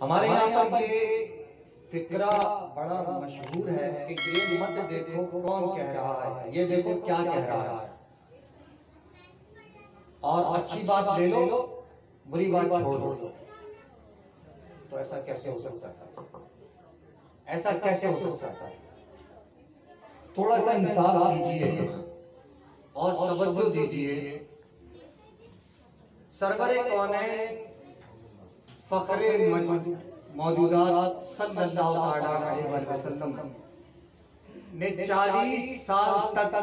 हमारे यहाँ पर ये फिक्रा बड़ा मशहूर है कि ये मत देखो कौन कह रहा है, ये देखो क्या कह रहा है। और अच्छी बात ले लो, बुरी बात छोड़ दो। तो ऐसा कैसे हो सकता है? ऐसा कैसे हो सकता है? थोड़ा सा इंसाफ कीजिए और तवज्जो दीजिए। सरवरे कौनैन फखरे मौजूदात सल्लल्लाहु अलैहि वसल्लम ने 40 साल तक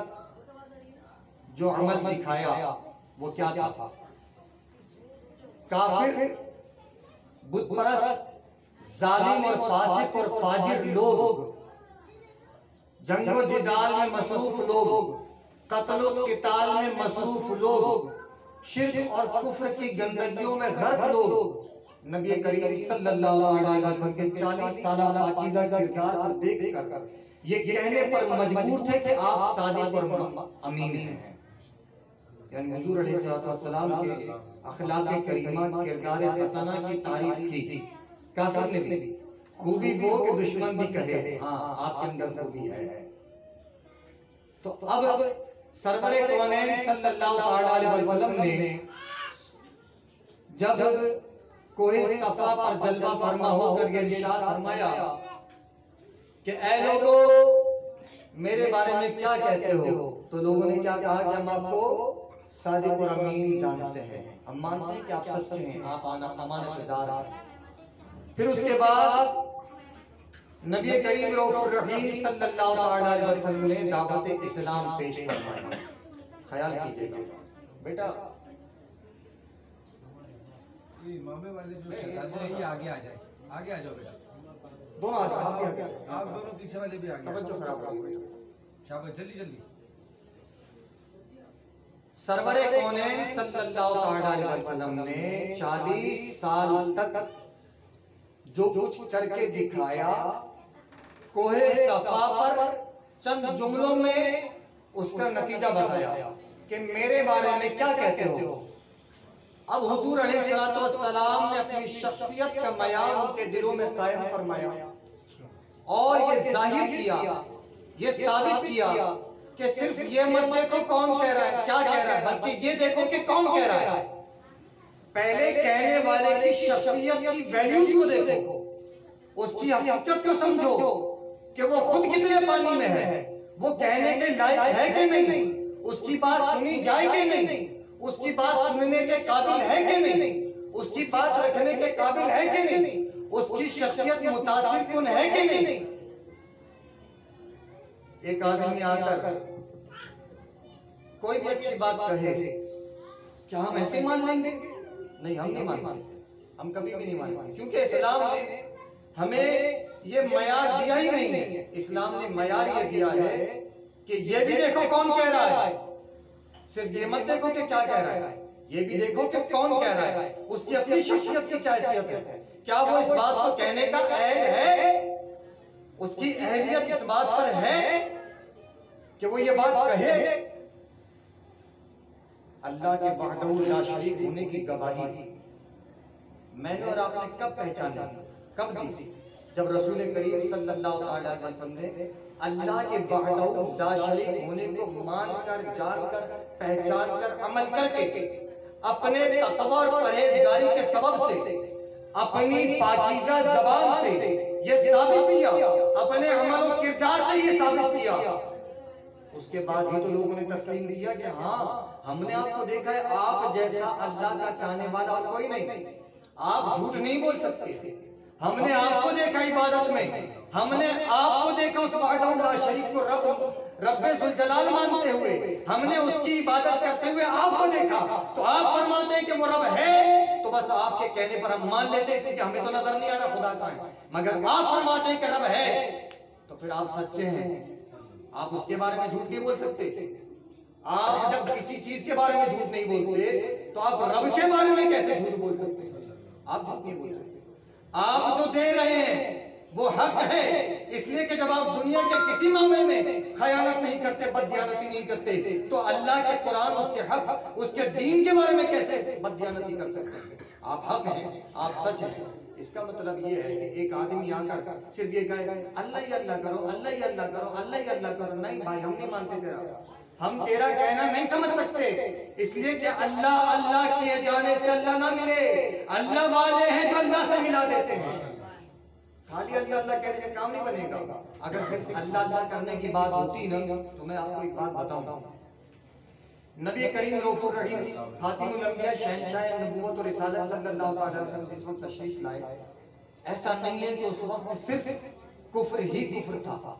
जो अमल दिखाया वो क्या था? काफिर, बुत परस्त, जालिम और फासिक और फाजिर लोग, जंगो जिदाल में मसरूफ लोग, कत्लो किताल में मसरूफ लोग, शिर्क और कुफ्र की गंदगियों में गर्क लोग नबी करीम सल्लल्लाहु अलैहि वसल्लम के 40 साल पाकीज़ा किरदार को देखकर ये कहने पर मजबूर थे कि आप सादिक और अमीन हैं। यानी हुजूर अलैहिस्सलाम के अखलाक़ करीमा, किरदार हसना की तारीफ की काफिर ने भी। खूबी वो कि दुश्मन भी कहे हाँ आपके अंदर खूबी है। तो अब सरवरे कौनैन सल्लल्लाहु अलैहि वसल्लम ने जब कोहे सफा पर जलवा फरमा होकर ये इरशाद फरमाया कि ऐ लोगों मेरे बारे में क्या कहते हो, तो लोगों ने क्या कहा कि हम आपको सादिक और अमीन जानते हैं, हम मानते हैं कि आप सच्चे हैं, आप अमानतदार हैं। फिर उसके बाद नबी करीम रऊफ़ुर रहीम सल्लल्लाहु अलैहि वसल्लम ने दावत इस्लाम पेश फरमाई। ख्याल कीजिएगा बेटा, ये मामे वाले जो शहजादे हैं ये आगे आ जाए, आगे आ जाओ बेटा, दोनों आ जाओ, आप दोनों पीछे वाले भी आगे, तवज्जो खराब हो गई। शाबाश, जल्दी जल्दी। सरवरे कौनैन सल्लल्लाहु अलैहि वसल्लम ने 40 साल तक जो कुछ करके दिखाया, कोहे सफा पर चंद जुमलों में उसका नतीजा बताया कि मेरे बारे में क्या कहते हो। अब हुजूर अलैहिस्सलाम ने अपनी शख्सियत का मयार उनके दिलों में कायम फरमाया और ये जाहिर किया, ये साबित किया कि सिर्फ ये मत देखो कौन कह रहा है, क्या कह रहा है, बल्कि ये देखो कि कौन कह रहा है। पहले कहने वाले की शख्सियत की वैल्यूज को देखो, उसकी हकीकत को समझो कि वो खुद कितने पानी में है, वो कहने के लायक है कि नहीं, उसकी बात सुनी जाए कि नहीं, उसकी बात सुनने के काबिल है कि नहीं, उसकी बात रखने के काबिल है कि नहीं, उसकी शख्सियत मुतासिर कुन है कि नहीं। एक आदमी आकर कोई भी अच्छी बात कहे, क्या हम ऐसे मान लेंगे? नहीं, हम नहीं मानते, हम कभी भी नहीं मानते, क्योंकि इस्लाम ने हमें ये मयार दिया ही नहीं है। इस्लाम ने मयार ये दिया है कि ये भी देखो कौन कह रहा है, सिर्फ ये मत देखो कि क्या कह रहा है, ये भी देखो कि कौन कह रहा है, उसकी अपनी शख्सियत की क्या हैसियत है, क्या वो इस बात को कहने का अहल है, उसकी अहलियत इस बात पर है कि वो ये बात कहे। अल्लाह के वहदहू ला शरीक होने की गवाही मैंने और आपने कब पहचानी, कब दी? जब रसूल करीम सल्लल्लाहु अलैहि वसल्लम ने अल्लाह के वहदहू ला शरीक होने को मानकर, जानकर, पहचानकर, अमल करके अपने तक़वा और परहेजगारी के सबब से, अपनी पाकीज़ा ज़बान से ये साबित किया, अपने अमल और किरदार से ये साबित किया, उसके बाद ही तो लोगों ने तस्लीम किया कि हाँ हमने आपको देखा है, आप जैसा अल्लाह का चाहने वाला और कोई नहीं, आप झूठ नहीं बोल सकते। हमने आपको देखा इबादत में, हमने आपको देखा उस वहदहू ला शरीक को रब्बे जुल जलाल मानते हुए, हमने उसकी इबादत करते हुए आपको देखा। तो आप फरमाते हैं कि वो रब है, तो बस आपके कहने पर हम मान लेते हैं, क्योंकि हमें तो नजर नहीं आ रहा खुदा का है, मगर आप फरमाते हैं कि रब है, तो फिर आप सच्चे हैं, आप उसके बारे में झूठ नहीं बोल सकते। आप जब किसी चीज के बारे में झूठ नहीं बोलते तो आप रब के बारे में कैसे झूठ बोल सकते? आप झूठ नहीं बोल सकते। आप जो दे रहे हैं वो हक है, इसलिए कि जब आप दुनिया के किसी मामले में खयानत नहीं करते, बददियानती नहीं करते, तो अल्लाह के कुरान, उसके हक, उसके दीन के बारे में कैसे बददियानती कर सकते हैं? आप हक हैं, आप सच हैं। इसका मतलब ये है कि एक आदमी आकर सिर्फ ये कहे अल्लाह ही अल्लाह करो, अल्लाह ही अल्लाह करो, अल्लाह ही अल्लाह करो, नहीं भाई हम नहीं मानते तेरा, हम तेरा कहना नहीं समझ सकते, इसलिए कि अल्लाह अल्लाह किए जाने से अल्लाह ना मिले। अल्लाह वाले हैं जो अल्लाह से मिला देते हैं। खाली अल्लाह अल्लाह कहने से काम नहीं बनेगा। अगर सिर्फ अल्लाह अल्लाह करने की बात होती ना, तो मैं आपको एक बात बताऊं, नबी करीम रऊफुर रहीम खातिमुल अंबिया शहंशाह नबूवत और रिसालत सल्लल्लाहु अलैहि वसल्लम जिस वक्त तशरीफ लाए, ऐसा नहीं है कि उस वक्त सिर्फ कुफ्र ही कुफ्र था,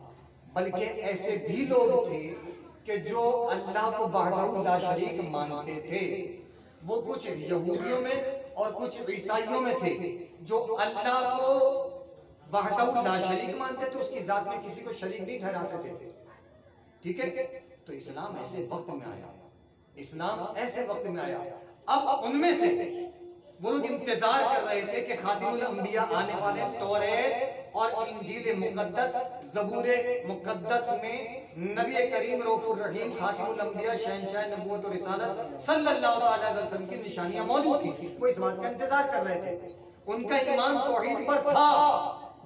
बल्कि ऐसे भी लोग थे कि जो अल्लाह को वहदहू ला शरीक मानते थे। वो कुछ यहूदियों में और कुछ ईसाइयों में थे जो अल्लाह को वहदहू ला शरीक मानते थे, उसकी जात में किसी को शरीक नहीं ठहराते थे। ठीक है, तो इस्लाम ऐसे वक्त में आया, इस्लाम ऐसे वक्त में आया। अब उनमें से वो लोग इंतजार कर रहे थे कि खातिमुल अंबिया आने वाले, तौरात और इंजील मुकद्दस, ज़बूर मुकद्दस में नबी करीम रऊफुर रहीम खातिमुल अंबिया शहंशाह नबूवत और रिसालत सल्लल्लाहु अलैहि वसल्लम की निशानियां मौजूद थी। वो इस बात का इंतजार कर रहे थे। उनका ईमान तौहीद पर था,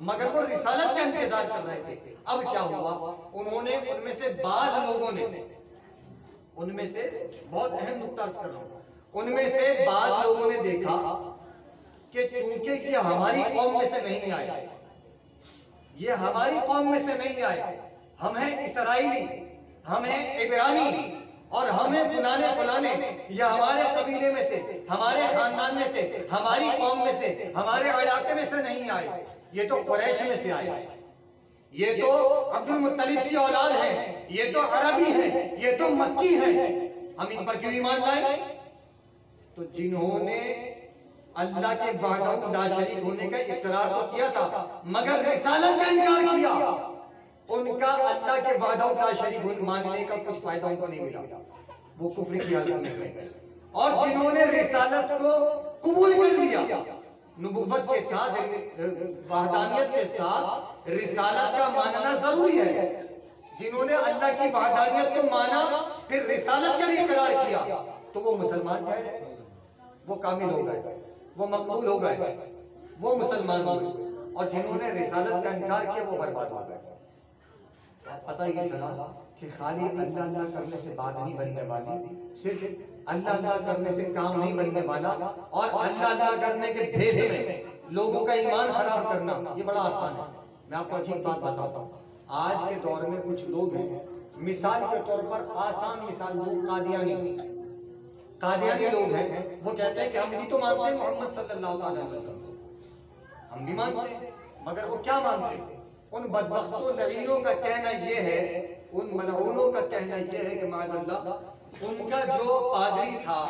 मगर वो रिसालत का इंतजार कर रहे थे। अब क्या हुआ, उन्होंने उनमें से बाज लोगों ने, उनमें से बहुत अहम नुक्ता अर्ज कर रहा हूं, उनमें से बाज लोगों ने देखा कि चूंकि ये हमारी कौम में से नहीं आए, ये हमारी कौम में से नहीं आए, हम हैं इसराइली, हम हैं इब्रानी और हमें फलाने फलाने, या हमारे कबीले में से, हमारे खानदान में से, हमारी कौम में से, हमारे इलाके में से नहीं आए, ये तो कुरैश में से आए, ये तो अब्दुल मुत्तलिब की औलाद है, ये तो अरबी है, ये तो मक्की है, हम इन पर क्यों ईमान लाए? तो जिन्होंने अल्लाह के वहदहू ला शरीक होने का इकरार तो किया था, मगर रिसालत का इनकार किया, उनका अल्लाह के वहदहू ला शरीक मानने का कुछ फायदा उनको नहीं मिला, वो कुफ्र की हालत में गए। और जिन्होंने रिसालत को कबूल कर लिया, नबुव्वत के साथ, वहदानियत के साथ रिसालत का मानना जरूरी है, जिन्होंने अल्लाह की वहदानियत को माना फिर रिसालत का भी इकरार किया, तो वो मुसलमान ठहरे, वो कामिल हो गए, वो मकबूल हो गए, वो मुसलमान हो गए। और जिन्होंने रिसालत का इनकार किया वो बर्बाद हो गए। पता ये चला कि खाली अल्लाह अल्लाह करने से बात नहीं बनने वाली, सिर्फ अल्लाह अल्लाह करने से काम नहीं बनने वाला, और अल्लाह अल्लाह करने के भेष में लोगों का ईमान खराब करना ये बड़ा आसान है। मैं आपको अजीब बात बताता हूँ, आज के दौर में कुछ लोग हैं, मिसाल के तौर पर आसान मिसाल दो, कादियानी लोग हैं, वो कहते हैं कि हम भी तो मानते हैं मोहम्मद सल्लल्लाहु अलैहि वसल्लम, हम भी मानते हैं, मगर वो क्या मानते हैं? उन बदबख्तों लईनों का कहना ये है, उन मलऊनों का कहना ये है कि माज़अल्लाह उनका जो पादरी था,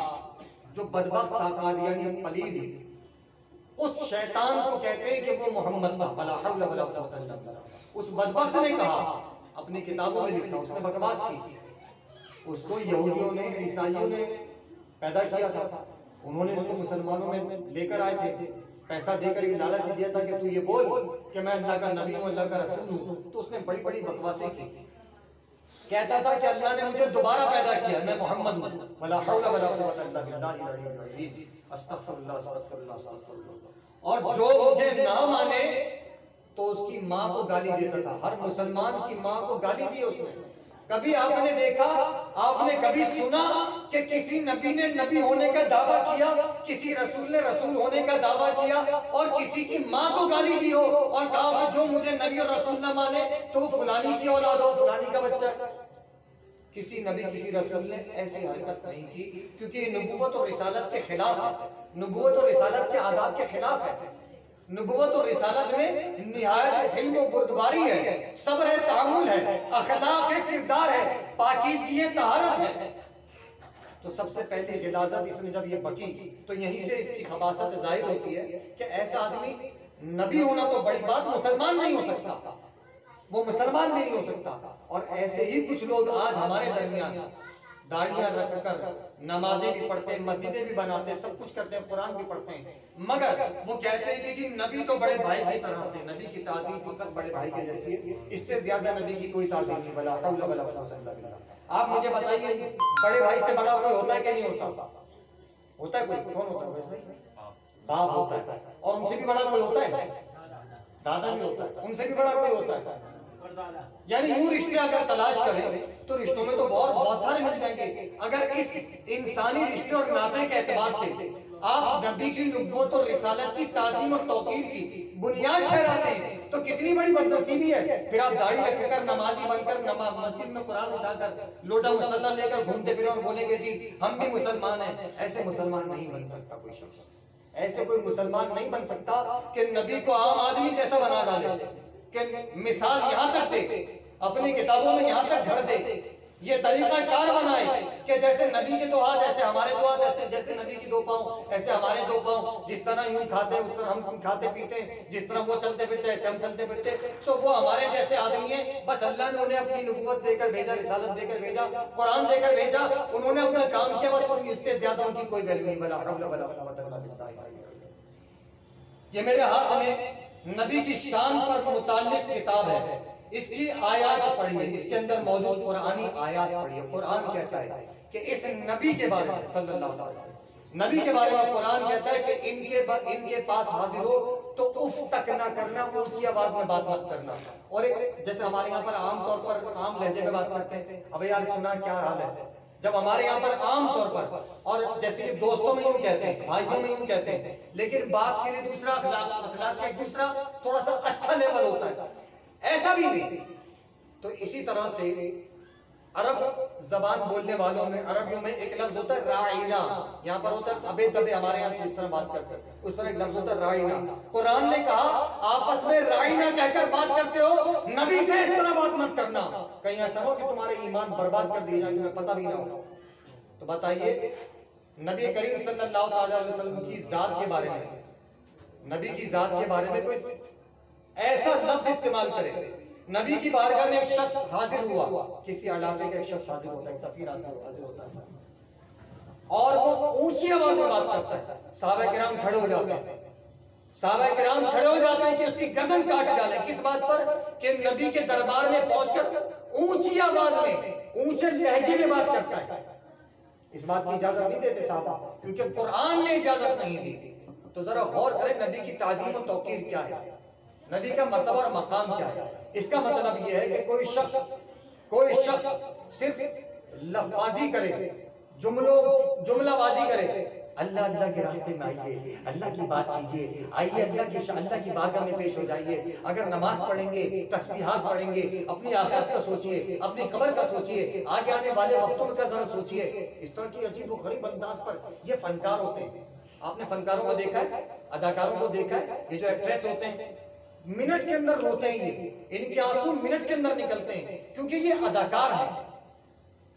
जो बदबख्त था कादियानी पलीद, उस शैतान को कहते हैं कि वो मोहम्मद था, वला हौला वला कुव्वता इल्ला बिल्लाह। उस बदबख्त ने कहा, अपनी किताबों में लिखा, उसने बकवास की, उसको यहूदियों ने, ईसाइयों ने पैदा किया था, उन्होंने उसको मुसलमानों में लेकर आए थे, पैसा देकर ये लालच दिया था कि तू ये बोल कि मैं अल्लाह का नबी हूँ, अल्लाह का रसूल हूँ। तो उसने बड़ी बड़ी बकवासें की, कहता था कि अल्लाह ने मुझे दोबारा पैदा किया, मैं मोहम्मद हूँ, वला हौला वला कुव्वता इल्ला बिल्लाह, अस्तगफिरुल्लाह अस्तगफिरुल्लाह अस्तगफिरुल्लाह। और जो मुझे ना माने तो उसकी माँ को गाली देता था, हर मुसलमान की माँ को गाली दी उसने। कभी आपने देखा, आपने कभी सुना कि किसी नबी ने नबी होने का दावा किया, किसी रसूल ने रसूल होने का दावा किया और किसी की माँ को गाली दी हो और कहा कि जो मुझे नबी और रसूल ना माने तो वो फलानी की औलाद हो, फलानी का बच्चा? किसी नबी किसी रसूल ने ऐसी हरकत नहीं की, क्योंकि नबूवत और रिसालत के खिलाफ है, नबूवत और रिसालत के आदाब के खिलाफ है। नबूवत और रिसालत में निहायत हिल्म और बुर्दबारी है, सब्र है, तामुल है, अखलाक है, किरदार है, पाकीज़गी है, तहारत है। तो सबसे पहले गिलाजत इसने जब ये बकी, तो यहीं से इसकी खबासत जाहिर होती है कि ऐसा आदमी नबी होना तो बड़ी बात, मुसलमान नहीं हो सकता, वो मुसलमान नहीं हो सकता। और ऐसे ही कुछ लोग आज हमारे दरमियान दाढ़ियां रखकर नमाजें भी पढ़ते हैं, मस्जिदें भी बनाते हैं, सब कुछ करते हैं, कुरान भी पढ़ते हैं, मगर वो कहते हैं कि जी नबी तो बड़े भाई की तरह से, नबी की ताज़ीम फकत बड़े भाई के जैसी है, इससे ज्यादा नबी की कोई ताज़ीम नहीं। वला हौला वला कुव्वता इल्ला बिल्लाह। आप मुझे बताइए, बड़े भाई से बड़ा कोई होता है कि नहीं होता? होता है कोई? कौन होता है भाई? बाप होता है, और उनसे भी बड़ा कोई होता है, दादा भी होता है, उनसे भी बड़ा कोई होता है। यानी यूं रिश्ते अगर तलाश करें तो रिश्तों में तो बहुत सारे मिल जाएंगे। अगर इस इंसानी रिश्ते और नाते के एतबार से आप नबी की नबूवत और रिसालत की ताज़ीम और तौकीर की बुनियाद ठहराते हैं तो कितनी बड़ी बदनसीबी है। फिर आप दाढ़ी रखकर नमाजी बनकर मस्जिद में कुरान उठाकर लोटा मुसल्ला लेकर घूमते फिर और बोलेंगे जी हम भी मुसलमान हैं। ऐसे मुसलमान नहीं बन सकता कोई शख्स, ऐसे कोई मुसलमान नहीं बन सकता कि नबी को आम आदमी जैसा बना डाले, कि मिसाल यहां तक दे, अपनी किताबों में यहां तक धर दे, ये तरीका कार बनाए कि जैसे नबी के दो हाथ ऐसे हमारे दो हाथ, ऐसे जैसे नबी की दो पांव ऐसे हमारे दो पांव, जिस तरह यूं खाते हैं उस तरह हम खाते पीते हैं, जिस तरह वो चलते फिरते ऐसे हम चलते फिरते। सो वो हमारे जैसे आदमी हैं, बस अल्लाह ने उन्हें अपनी नबूवत देकर भेजा, रिसालत देकर भेजा, कुरान देकर भेजा, उन्होंने अपना काम किया, बस इससे ज्यादा उनकी कोई वैल्यू नहीं। बला हौला वला कुव्वता इल्ला बिल्लाह। ये मेरे हाथ में नबी की शान पर मुताल्लिक किताब है, इसकी आयत पढ़िए, इसके अंदर मौजूद कुरानी आयत पढ़िए। कुरान कहता है कि इस नबी के बारे में सल्लल्लाहु अलैहि वसल्लम, नबी के बारे में कुरान कहता है कि इनके पास हाजिर हो तो उफ तक ना करना, ऊंची आवाज में बात मत करना। और एक जैसे हमारे यहाँ पर आमतौर पर आम लहजे में बात करते हैं, अबे यार सुना क्या हाल है, जब हमारे यहाँ पर आम तौर पर और जैसे कि दोस्तों में यूं कहते हैं, भाइयों में यूं कहते हैं, लेकिन बाप के लिए दूसरा, अखलाक का एक दूसरा थोड़ा सा अच्छा लेवल होता है, ऐसा भी नहीं। तो इसी तरह से अरब जबान बोलने वालों में, अरबियों में एक लफ्ज होता है राइना, यहाँ पर होता है अबे तबे, हमारे यहाँ किस तरह बात करते हैं उस तरह एक लफ्ज होता है राइना। कुरान ने कहा आपस में राइना कहकर बात करते हो, नबी से इस तरह बात मत करना, कहीं ऐसा हो कि तुम्हारे ईमान बर्बाद कर दिए जाए, तुम्हें पता भी ना हो। तो बताइए नबी करीम सल्लल्लाहु अलैहि वसल्लम की जात के बारे में, नबी की जात के बारे में कोई ऐसा लफ्ज इस्तेमाल करे। नबी की बारगाह में एक शख्स हाजिर हुआ, किसी इलाके का एक शख्स हाजिर होता है, एक सफीर हाजिर होता है, और वो ऊंची आवाज में बात करता है, सहाबा किराम खड़े हो जाते हैं, सहाबा किराम खड़े हो जाते हैं कि उसकी गर्दन काट डालें। किस बात पर? कि नबी के दरबार में पहुंचकर ऊंची आवाज में, ऊंचे लहजे में बात करता है। इस बात की इजाजत नहीं देते साहबा, क्योंकि कुरान ने इजाजत नहीं दी। तो जरा गौर करें नबी की ताजीम और तौकीर क्या है, नबी का मर्तबा और मकाम क्या है। इसका मतलब यह है कि कोई शख्स सिर्फ लफाजी करे, जुमलाबाजी करे, अल्लाह अल्लाह के रास्ते में आइए, अल्लाह की बात कीजिए, आइए अल्लाह की बारगाह में पेश हो जाइए। अगर नमाज पढ़ेंगे, तस्बीहात पढ़ेंगे, अपनी आखिरत का सोचिए, अपनी खबर का सोचिए, आगे आने वाले वक्तों में का जरा सोचिए। इस तरह की अजीब व गरीब अंदाज पर ये फनकार होते हैं। आपने फनकारों को देखा है, अदाकारों को देखा है, ये जो एक्ट्रेस होते हैं मिनट के अंदर रोते हैं, ये इनके आंसू मिनट के अंदर निकलते हैं, क्योंकि ये अदाकार है,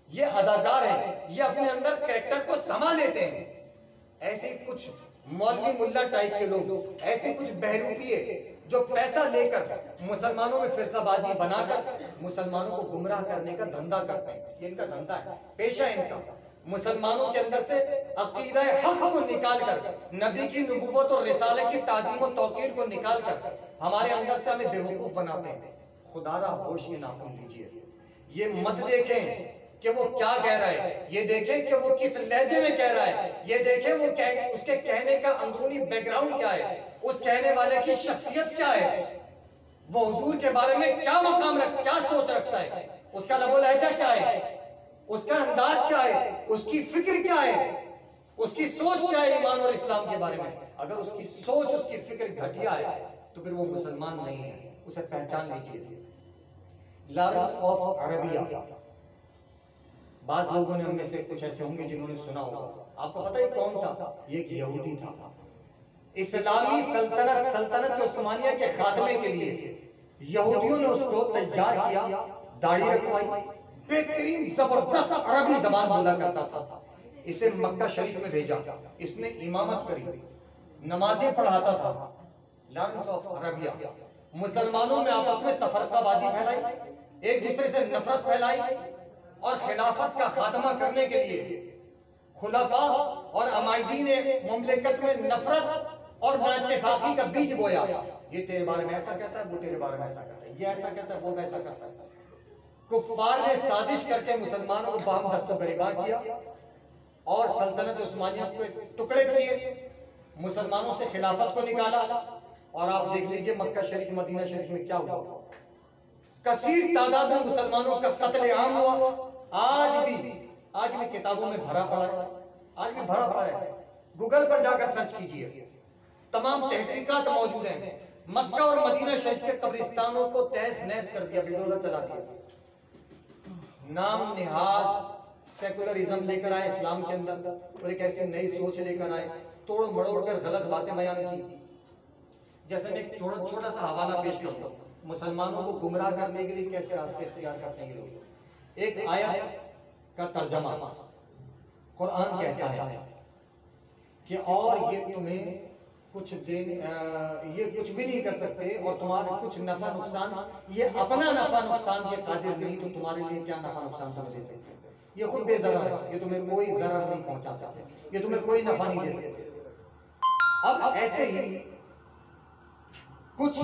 ये अदाकार है, ये अपने अंदर कैरेक्टर को समा लेते हैं। ऐसे कुछ मौलवी मुल्ला टाइप के लोग, ऐसे कुछ बहरूपिये जो पैसा लेकर मुसलमानों में फिरकाबाजी बनाकर मुसलमानों को गुमराह करने का धंधा करते हैं। ये इनका धंधा है, पेशा है इनका। मुसलमानों के अंदर से अकीदा हक को निकालकर, नबी की नबूवत और रिसाले की ताजीम और तौकीर को निकालकर हमारे अंदर से हमें बेवकूफ बनाते हैं। खुदारा होश में नाखून लीजिए, ये मत देखें कि वो क्या कह रहा है, ये देखें कि वो किस लहजे में कह रहा है, ये देखें वो उसके कहने का अंदरूनी बैकग्राउंड क्या है, उस कहने वाले की शख्सियत क्या है, वो हुजूर के बारे में क्या मकाम क्या सोच रखता है, उसका लबो लहजा क्या है, उसका अंदाज क्या है, उसकी फिक्र क्या है, उसकी सोच क्या है ईमान और इस्लाम के बारे में। अगर उसकी सोच, उसकी फिक्र घटिया है तो फिर वो मुसलमान नहीं है, उसे पहचान लीजिए। लॉरेंस ऑफ अरेबिया, बाज लोगों ने हम में से कुछ ऐसे होंगे जिन्होंने सुना होगा। आपको पता है कौन था? ये एक यहूदी था। इस्लामी सल्तनत उस्मानिया के खात्मे के लिए यहूदियों ने उसको तैयार किया, दाढ़ी रखवाई, बेहतरीन जबरदस्त अरबी जबान बोला करता था। इसे मक्का शरीफ में भेजा, इसने इमामत करी, नमाजें पढ़ाता था। लॉरेंस ऑफ अरेबिया मुसलमानों में आपस में तफरकाबाजी फैलाई, एक दूसरे से नफरत फैलाई और खिलाफत का खात्मा करने के लिए खुलाफा और अमायदीन मुमलिकत में नफरत और नाइत्तेफाकी का बीज बोया। ये तेरे बारे में ऐसा कहता है, वो तेरे बारे में ऐसा कहता है, ये ऐसा कहता है, वो वैसा करता है। कुफ्फार ने साजिश करके मुसलमानों को बाम दस्तो गिरफ्तार किया और सल्तनत उस्मानिया के टुकड़े किए। मुसलमानों से खिलाफत को निकाला, और आप देख लीजिए मक्का शरीफ मदीना शरीफ में क्या हुआ। कसीर तादाद में मुसलमानों का कत्ले आम हुआ। आज भी किताबों में भरा पड़ा है, आज भी भरा पड़ा है। गूगल पर जाकर सर्च कीजिए, तमाम तहकीकात मौजूद हैं। मक्का और मदीना शरीफ के कब्रिस्तानों को तहस नहस कर दिया, बिल्डोजर चला दिया। नाम निहाद सेकुलरिज्म लेकर आए इस्लाम के अंदर, और एक ऐसी नई सोच लेकर आए, तोड़ मड़ोड़ कर गलत बातें बयान की। जैसे मैं एक छोटा सा हवाला पेश करूँ, मुसलमानों को गुमराह करने के लिए कैसे रास्ते इख्तियार करते हैं ये लोग। एक आयत का तर्जमा, कुरान कहता है कि और ये तुम्हें कुछ दिन ये कुछ भी नहीं कर सकते, और तुम्हारे कुछ नफा नुकसान, ये अपना नफा नुकसान के कादिर नहीं, तो तुम्हारे लिए क्या नफा नुकसान समझ दे सकते। ये खुद बेज़रर है, ये तुम्हें कोई ज़रर नहीं पहुंचा सकते, ये तुम्हें कोई नफा नहीं दे सकते। अब ऐसे ही कुछ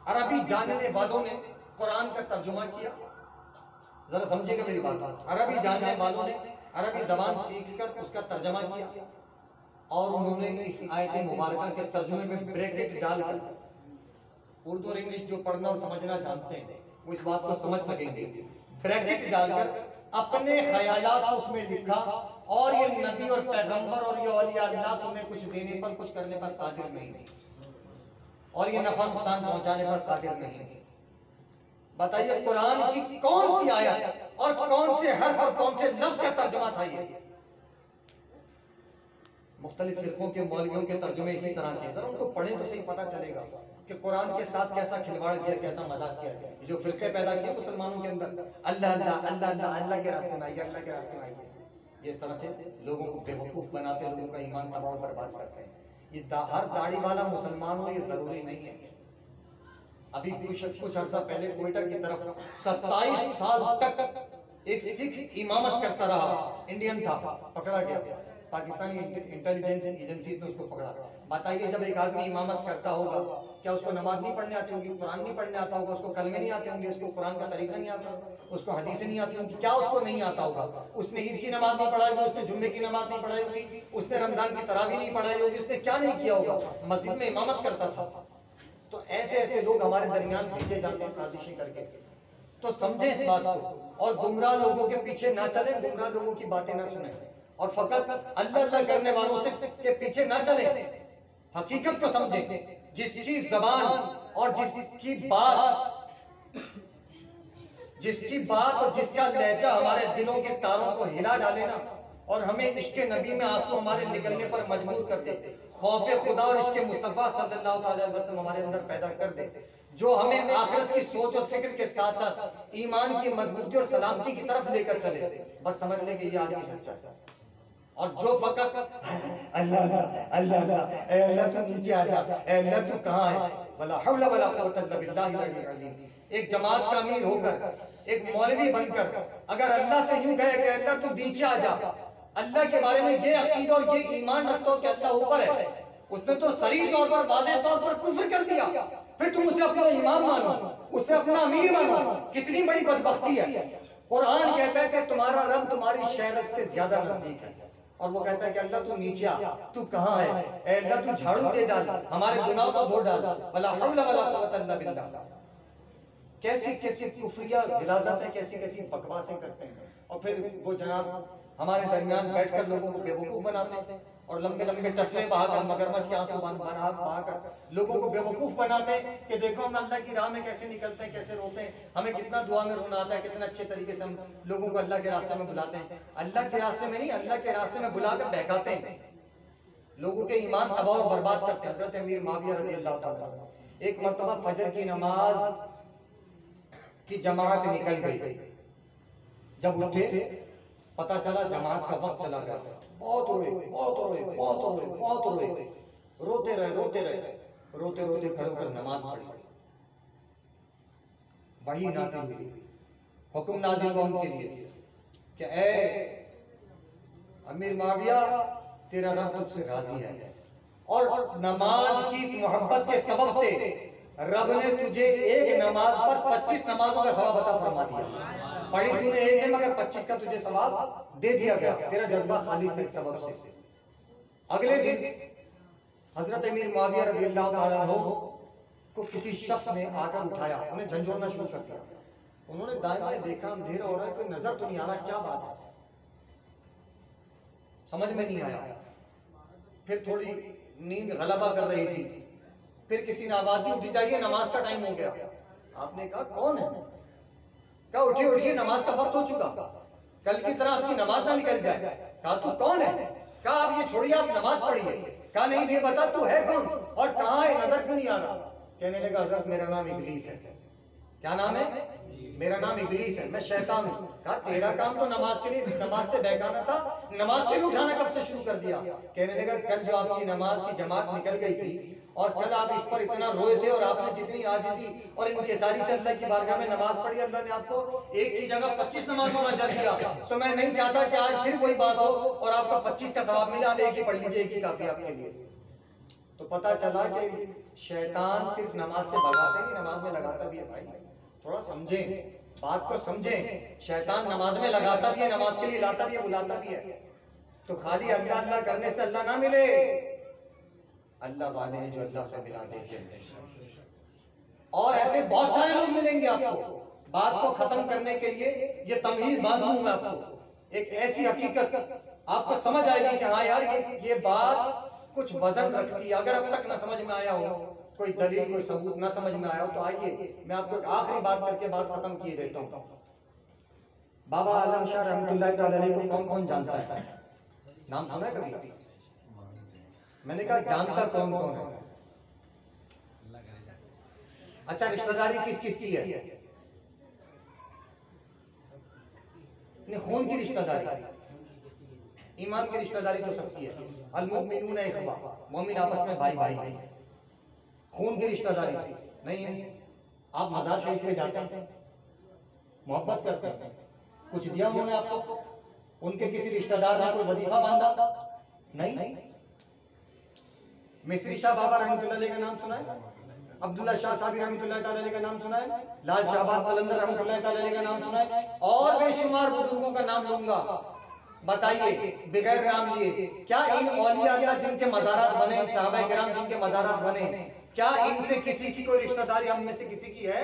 अरबी जानने वालों ने कुरान का तर्जुमा किया। जरा समझिएगा मेरी बात। अरबी जानने वालों ने अरबी जबान सीखकर उसका तर्जुमा किया, और उन्होंने इस आयत मुबारका के तर्जुमे में ब्रैकेट डालकर, उर्दू और इंग्लिश जो पढ़ना और समझना जानते हैं वो इस बात को समझ सकेंगे, ब्रैकेट डालकर अपने ख्यालात उसमें लिखा, और ये नबी और पैगंबर और ये औलिया अल्लाह तुम्हें कुछ देने पर कुछ करने पर कादिर नहीं, और ये नफा नुकसान पहुंचाने पर कादिर नहीं। बताइए कुरान की कौन सी आयत और कौन से हर्फ और कौन से लफ्ज का तर्जुमा था ये। मुख्तलिफ फिरकों के मौलवियों के तर्जुमे इसी तरह के, जरा उनको पढ़ें तो सही, पता चलेगा कि कुरान के साथ कैसा खिलवाड़ किया, कैसा मजाक किया गया। जो फिरके पैदा किए मुसलमानों के अंदर, अल्लाह अल्लाह अल्लाह अल्लाह अल्लाह के रास्ते में आइए, अल्लाह के रास्ते में आइए, ये इस तरह से लोगों को बेवकूफ़ बनाते, लोगों का ईमान तबाह बर्बाद करते हैं। ये हर दाढ़ी वाला मुसलमान हो ये ज़रूरी नहीं है। अभी कुछ अर्सा पहले कोयटा की तरफ 27 साल तक एक सिख इमामत करता रहा, इंडियन था, पकड़ा गया, पाकिस्तानी इंटेलिजेंस एजेंसी ने उसको पकड़ा। बताइए जब एक आदमी इमामत करता होगा, क्या उसको नमाज नहीं पढ़ने आती होगी, कुरान नहीं पढ़ने आता होगा, उसको कलमे नहीं आते होंगे, उसको कुरान का तरीका नहीं आता, उसको हदीसें नहीं आती होंगी, क्या उसको नहीं आता होगा? उसने ईद की नमाज नहीं पढ़ाई होगी, उसने जुम्मे की नमाज नहीं पढ़ाई होगी, उसने रमजान की तरावी नहीं पढ़ाई होगी, उसने क्या नहीं किया होगा? मस्जिद में इमामत करता था। तो ऐसे ऐसे लोग हमारे दरमियान भेजे जाते हैं साजिशें करके। तो समझे इस बात को, और गुमराह लोगों के पीछे ना चले, गुमराह लोगों की बातें ना सुने, और फकत अल्लाह अल्लाह करने वालों से के पीछे ना चले। हकीकत को समझें, जिसकी जबान और जिसकी बात और जिसका लहजा हमारे दिलों के तारों को हिला डाले ना, और हमें इश्क़ नबी में आंसू हमारे निकलने पर मजबूर कर दे, खौफ खुदा और इश्क़ मुस्तफ़ा सल्लल्लाहु अलैहि वसल्लम हमारे अंदर पैदा कर दे, जो हमें आखिरत की सोच और फिक्र के साथ साथ ईमान की मजबूती और सलामती की तरफ लेकर चले, बस समझ ले कि ये आदमी सच्चा है। और जो फकत अल्लाह अल्लाह अल्लाह अल्लाह तू नीचे आ जा, अल्लाह तू कहाँ है, वला हौला वला कुव्वता इल्ला बिल्लाहिल अलील अज़ीम, एक जमात का अमीर होकर, एक मौलवी बनकर अगर अल्लाह से यूं कहे कि अल्लाह तू नीचे आ जा, अल्लाह के बारे में ये अकीदा और ये ईमान रखता हो कि अल्लाह ऊपर है, उसने तो सरी तौर पर वाज़ेह तौर पर कुफ्र कर दिया, फिर तुम उसे अपना इमाम मानो, उसे अपना अमीर मानो, कितनी बड़ी बदबख्ती है। कुरान कहता है कि तुम्हारा रब तुम्हारी शहरत से ज्यादा नजदीक है, और वो कहता है कि अल्लाह तू नीचे आ, तू कहाँ है, ए अल्लाह तू झाड़ू दे डाल, हमारे गुनाह को धो डाल, वला हौला वला कुव्वता इल्ला बिल्लाह। कैसी कैसी कुफरिया गिलाज़त है, कैसी कैसी बकवासें करते हैं, और फिर वो जनाब हमारे दरमियान बैठकर लोगों को बेवकूफ़ बनाते हैं, और लंबे लंबे टसवे बहाकर, मगरमच्छ के आंसू बहाकर लोगों को बेवकूफ़ बनाते हैं कि देखो हम अल्लाह की राह में कैसे निकलते हैं, कैसे रोते हैं, हमें कितना दुआ में रोना आता है, कितना अच्छे तरीके से हम लोगों को अल्लाह के रास्ते में बुलाते हैं। अल्लाह के रास्ते में नहीं, अल्लाह के रास्ते में बुलाकर बहकाते हैं, लोगों के ईमान तबाह और बर्बाद करते हैं। हज़रत अमीर माविया रज़ियल्लाहु ताला एक मरतबा फजर की नमाज की जमात निकल गई, जब उठे पता चला जमात का वक्त चला गया, बहुत रोए बहुत रोए बहुत रोए बहुत रोए, रोते रहे रोते रोते खड़े होकर नमाज पढ़ी। वही नाज़िल हुई, हुक्म नाज़िल हुआ उनके लिए कि ए अमीर माविया, तेरा रब तुझसे राजी है, और नमाज की इस मोहब्बत के सबब से रब ने तुझे एक नमाज पर 25 नमाजों का सवाब अता फरमा दिया। पढ़ी तूने एक है मगर 25 का तुझे सवाब दे दिया गया, तेरा जज्बा खालिस थे इस सबब से। अगले दिन हजरत अमीर मुआविया रज़ियल्लाहु ताला अन्हु को किसी शख्स ने आकर उठाया, उन्हें झंझोड़ना शुरू कर दिया। उन्होंने दाएं बाएं देखा, अंधेरा हो रहा है, कोई नजर तो नहीं आ रहा, क्या बात है, समझ में नहीं आया। फिर थोड़ी नींद गलबा कर रही थी, फिर किसी ने आवाज दी, उठ जाइए नमाज का टाइम हो गया। आपने कहा कौन है? कहा उठिए उठिए, नमाज का वक्त हो चुका, कल की तरह आपकी नमाज ना निकल जाए। कहा तू कौन है? कहा आप ये छोड़िए, आप नमाज पढ़िए। कहा नहीं ये बता तू है कौन और कहाँ है, नजर क्यों नहीं आ रहा? कहने लगा हजरत मेरा नाम इबलीस है। क्या नाम है? मेरा नाम इबलीस है, मैं शैतान हूँ। कहा तेरा काम तो नमाज के लिए, नमाज से बहकाना था, नमाज के लिए उठाना कब से शुरू कर दिया? कहने लगा कल जो आपकी नमाज की जमात निकल गई थी और कल आप इस पर इतना रोए थे और आपने जितनी आजिज़ी और इनकिसारी से अल्लाह की बारगाह में नमाज पढ़ी, अल्लाह ने आपको एक की जगह 25 नमाजों का अजर दिया। तो मैं नहीं चाहता कि आज फिर वही बात हो और आपका 25 का सवाब मिले, आप एक ही पढ़ लीजिए, एक ही काफी आपके लिए। तो पता चला कि शैतान सिर्फ नमाज से भगाता नहीं, नमाज में लगाता भी है। भाई थोड़ा समझें, बात को समझें। शैतान नमाज में लगाता भी है, नमाज के लिए लाता भी है, बुलाता भी है। तो खाली अल्लाह अल्लाह करने से अल्लाह ना मिले, अल्लाह वाले हैं जो अल्लाह से मिला देते हैं। और ऐसे बहुत सारे लोग मिलेंगे आपको। बात को खत्म करने के लिए ये तमहीद बांधूं मैं आपको, एक ऐसी हकीकत आपको समझ आएगी कि हाँ यार ये बात कुछ वजन रखती है। अगर अब तक ना समझ में आया हो, कोई दलील कोई सबूत ना समझ में आया हो, तो आइए मैं आपको एक आखिरी बात करके बात खत्म किए देता हूँ। बाबा आलम शाह रहमतुल्लाह तआला अलैह को कौन कौन जानता है? नाम सुना है कभी? मैंने कहा जानता कौन कौन है? अच्छा रिश्तेदारी किस किस की है? खून की रिश्तेदारी, ईमान की रिश्तेदारी तो सबकी है। अल मुमिनूना इख्वा, मोमिन आपस में भाई भाई हैं। खून की रिश्तेदारी नहीं है। आप मज़ार शरीफ पे जाते हैं, मोहब्बत करते हैं, कुछ दिया उन्होंने आपको? उनके किसी रिश्तेदार ने कोई वजीफा बांधा? नहीं। मिस्री शाह बाबा रहमतुल्लाह अलैह का नाम सुना है? अब्दुल्ला शाह साबी रहमतुल्लाह ताला अलैह का नाम सुना है? लाल शाहबाज कलंदर रहमतुल्लाह ताला अलैह का नाम सुना है? और बेशुमार बुजुर्गों का नाम लूंगा। बताइए बगैर नाम लिए, क्या इन औलिया अल्लाह जिनके मज़ारात बने, सहाबा किराम जिनके मज़ारात बने, क्या इनसे किसी की कोई रिश्तेदारी हम में से किसी की है?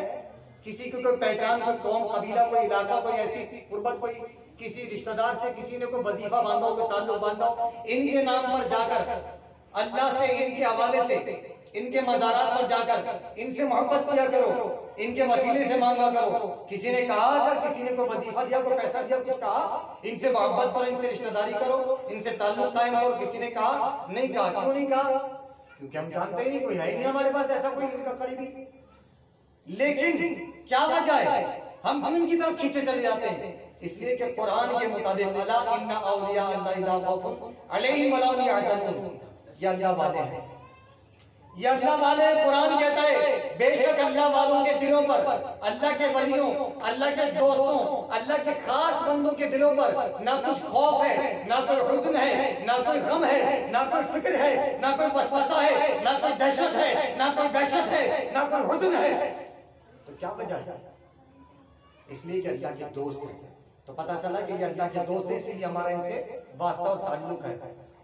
किसी की कोई पहचान, कोई कौम, कबीला, कोई इलाका, कोई ऐसी कुर्बत, कोई किसी रिश्तेदार से किसी ने कोई वजीफा बांधा हो, कोई ताल्लुक बांधा हो? इनके नाम पर जाकर अल्लाह से, इनके हवाले से, इनके मज़ारात पर जाकर इनसे मोहब्बत किया करो, इनके वसीले से मांगा करो। किसी ने कहा, अगर किसी ने कोई वजीफा दिया, कोई पैसा दिया, कुछ कहा, इनसे मोहब्बत करो, इनसे रिश्तेदारी करो, इनसे ताल्लुक कायम करो, किसी ने कहा? नहीं कहा। क्यों नहीं कहा? क्योंकि हम जानते ही नहीं, कोई है ही नहीं हमारे पास ऐसा कोई इनका करीबी। लेकिन क्या वजह है हम क्यों इनकी तरफ खींचे चले जाते हैं? इसलिए कि कुरान के मुताबिक अला इन्ना औलिया अल्लाह ला खौफुन अलैहिम वला हुम यहज़नून, ये अल्लाह वाले हैं, ये अल्लाह वाले। कुरान कहता है बेशक अल्लाह वालों के दिलों पर, अल्लाह के वलियों, अल्लाह के दोस्तों, अल्लाह के खास बंदों के दिलों पर ना कुछ खौफ है, ना कोई हुज़्न है, ना कोई गम है, ना कोई फिक्र है, ना कोई वसवसा है, ना कोई दहशत है, ना कोई वहशत है, ना कोई हुज़्न है। तो क्या वजह है? इसलिए कि अल्लाह के दोस्त हैं। तो पता चला कि ये अल्लाह के दोस्त हैं, इसलिए हमारा इनसे वास्ता और ताल्लुक है।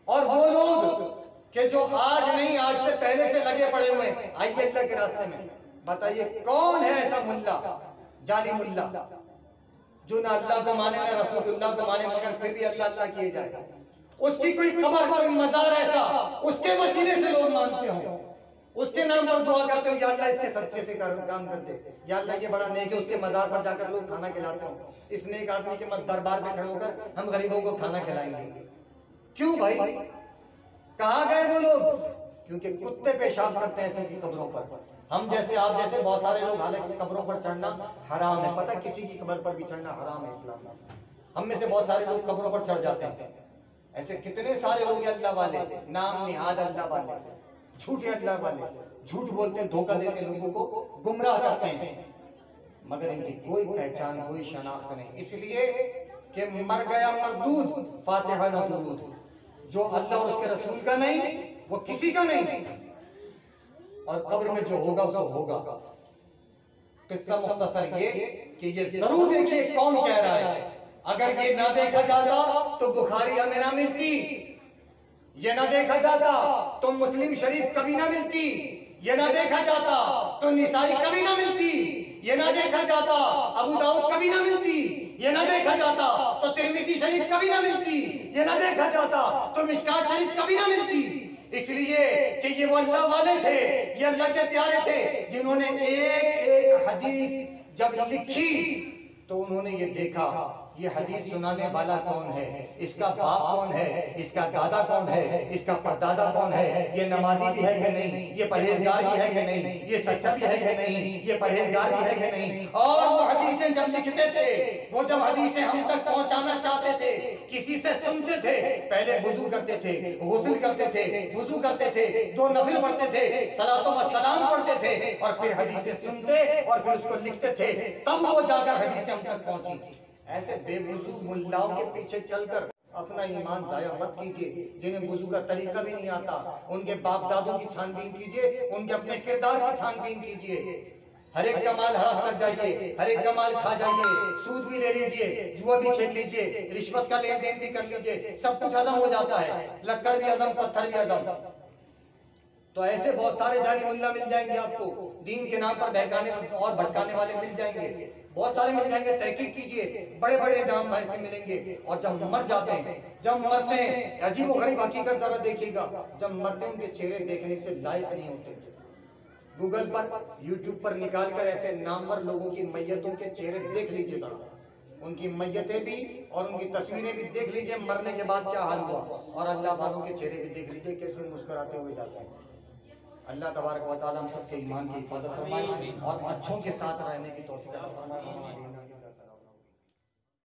और वो लोग कि जो आज नहीं, आज से पहले से लगे पड़े हुए हैं आइए अल्लाह के रास्ते में, बताइए कौन है ऐसा मुल्ला, जाली मुल्ला, जो ना अल्लाह को माने ना रसूलुल्लाह को माने, मगर फिर भी अल्लाह अल्लाह किए जाए? उसकी कोई कब्र, कोई मजार ऐसा उसके वसीले से लोग मानते हो, उसके नाम पर दुआ करते हो, या अल्लाह इसके सदके से काम कर दे, या अल्लाह ये बड़ा नेक है, उसके मजार पर जाकर लोग खाना खिलाते हो, इस नेक आदमी के मत दरबार में खड़े होकर हम गरीबों को खाना खिलाएंगे। क्यों भाई? कहाँ गए वो लोग? क्योंकि कुत्ते पेशाब करते हैं ऐसे की कब्रों पर। हम जैसे, आप जैसे बहुत सारे लोग, हालांकि कब्रों पर चढ़ना हराम है, पता किसी की कब्र पर भी चढ़ना हराम है इस्लाम में। हम में से बहुत सारे लोग कब्रों पर चढ़ जाते हैं। ऐसे कितने सारे लोग अल्लाह वाले, नाम निहाद अल्लाह वाले, झूठे अल्लाह वाले, झूठ बोलते हैं, धोखा देते हैं, लोगों को गुमराह करते हैं, मगर इनकी कोई पहचान, कोई शनाख्त नहीं। इसलिए कि मर गया मरदूद, फातिहा न दुरूद, जो अल्लाह और उसके रसूल का नहीं वो किसी का नहीं, और कब्र में जो होगा वो होगा। किस्सा मुख्तसर ये कि ये जरूर देखिए कौन कह रहा है। अगर ये ना देखा जाता तो बुखारी हमें ना मिलती, ये ना देखा जाता तो मुस्लिम शरीफ कभी ना मिलती, ये ना देखा जाता तो निसाई कभी ना मिलती, ये ना देखा जाता अबू दाऊद कभी ना मिलती, ये ना देखा जाता तो तिरमिज़ी शरीफ कभी ना मिलती, ये ना देखा जाता तो मिशकात शरीफ कभी ना मिलती। इसलिए कि ये वो अल्लाह वाले थे, ये अल्लाह के प्यारे थे, जिन्होंने एक एक हदीस जब लिखी तो उन्होंने ये देखा ये हदीस सुनाने वाला कौन है, इसका बाप कौन है, इसका दादा कौन है, इसका परदादा कौन है, ये नमाजी भी है कि नहीं, ये परहेजगार भी है कि नहीं, ये सच्चा भी है कि नहीं, ये परहेजगार भी है कि नहीं। और वो हदीसें जब लिखते थे, वो जब हदीसें हम तक पहुंचाना चाहते थे, किसी से सुनते थे, पहले वुजू करते थे, गुस्ल करते थे, वुजू करते थे, 2 नफिल पढ़ते थे, सलातो व सलाम पढ़ते थे, और फिर हदीसें सुनते और फिर उसको लिखते थे, तब वो जाकर हदीसें हम तक पहुंची। ऐसे बेवुजू मुल्लाओं के पीछे चलकर अपना ईमान जाया मत कीजिए, जिन्हें वुजू का तरीका भी नहीं आता, उनके बाप दादों की छानबीन कीजिए, उनके अपने किरदार की छानबीन कीजिए। हर एक का माल हड़प कर जाइए, हर एक का माल खा जाइए, सूद भी ले लीजिए, जुआ भी खेल लीजिए, रिश्वत का लेन देन भी कर लीजिए, सब कुछ हजम हो जाता है, लक्कड़ भी हजम, पत्थर भी हजम। तो ऐसे बहुत सारे जाली मुल्ला मिल जाएंगे आपको, दीन के नाम पर बहकाने और भटकाने वाले मिल जाएंगे, बहुत सारे मिल जाएंगे। तहकीक कीजिए, बड़े बड़े दाम ऐसे मिलेंगे। और जब मर जाते हैं, जब मरते हैं, अजीब गरीब हकीकत जरा देखिएगा, जब मरते हैं उनके चेहरे देखने से लायक नहीं होते। गूगल पर, यूट्यूब पर निकाल कर ऐसे नामवर लोगों की मैयतों के चेहरे देख लीजिए जरा, उनकी मैयतें भी और उनकी तस्वीरें भी देख लीजिए, मरने के बाद क्या हाल हुआ, और अल्लाह वालों के चेहरे भी देख लीजिए कैसे मुस्कुराते हुए जाते हैं। अल्लाह तबारक व तआला हम सबके ईमान की हिफाजत फरमाए और अच्छों के साथ रहने की तौफीक अता फरमाए।